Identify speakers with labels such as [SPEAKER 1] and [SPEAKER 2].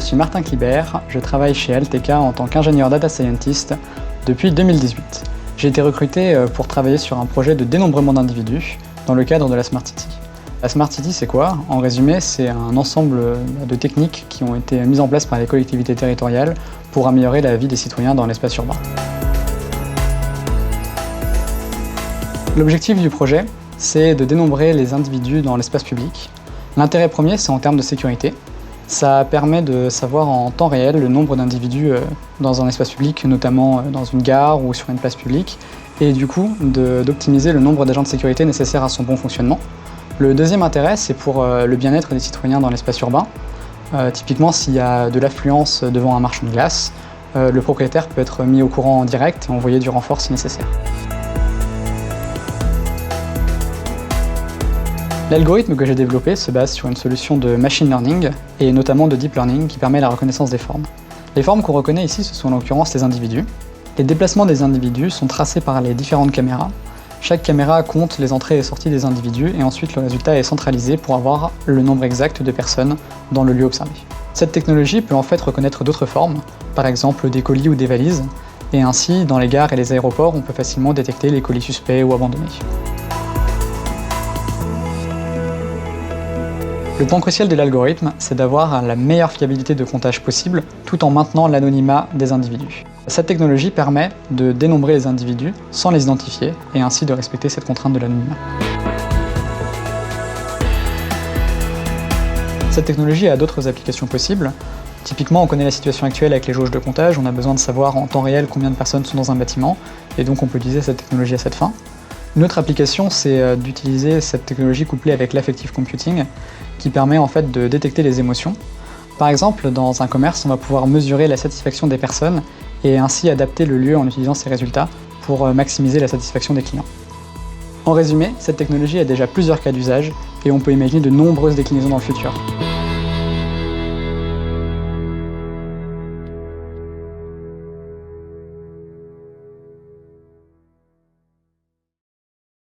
[SPEAKER 1] suis Martin Clibert, je travaille chez LTK en tant qu'ingénieur data scientist depuis 2018. J'ai été recruté pour travailler sur un projet de dénombrement d'individus dans le cadre de la Smart City. La Smart City, c'est quoi? En résumé, c'est un ensemble de techniques qui ont été mises en place par les collectivités territoriales pour améliorer la vie des citoyens dans l'espace urbain. L'objectif du projet, c'est de dénombrer les individus dans l'espace public. L'intérêt premier, c'est en termes de sécurité. Ça permet de savoir en temps réel le nombre d'individus dans un espace public, notamment dans une gare ou sur une place publique, et du coup d'optimiser le nombre d'agents de sécurité nécessaires à son bon fonctionnement. Le deuxième intérêt, c'est pour le bien-être des citoyens dans l'espace urbain. Typiquement, s'il y a de l'affluence devant un marchand de glace, le propriétaire peut être mis au courant en direct et envoyer du renfort si nécessaire. L'algorithme que j'ai développé se base sur une solution de machine learning et notamment de deep learning qui permet la reconnaissance des formes. Les formes qu'on reconnaît ici, ce sont en l'occurrence les individus. Les déplacements des individus sont tracés par les différentes caméras. Chaque caméra compte les entrées et sorties des individus et ensuite le résultat est centralisé pour avoir le nombre exact de personnes dans le lieu observé. Cette technologie peut en fait reconnaître d'autres formes, par exemple des colis ou des valises, et ainsi dans les gares et les aéroports on peut facilement détecter les colis suspects ou abandonnés. Le point crucial de l'algorithme, c'est d'avoir la meilleure fiabilité de comptage possible tout en maintenant l'anonymat des individus. Cette technologie permet de dénombrer les individus sans les identifier et ainsi de respecter cette contrainte de l'anonymat. Cette technologie a d'autres applications possibles. Typiquement, on connaît la situation actuelle avec les jauges de comptage, on a besoin de savoir en temps réel combien de personnes sont dans un bâtiment et donc on peut utiliser cette technologie à cette fin. Une autre application, c'est d'utiliser cette technologie couplée avec l'affective computing qui permet en fait de détecter les émotions. Par exemple, dans un commerce, on va pouvoir mesurer la satisfaction des personnes et ainsi adapter le lieu en utilisant ces résultats pour maximiser la satisfaction des clients. En résumé, cette technologie a déjà plusieurs cas d'usage et on peut imaginer de nombreuses déclinaisons dans le futur.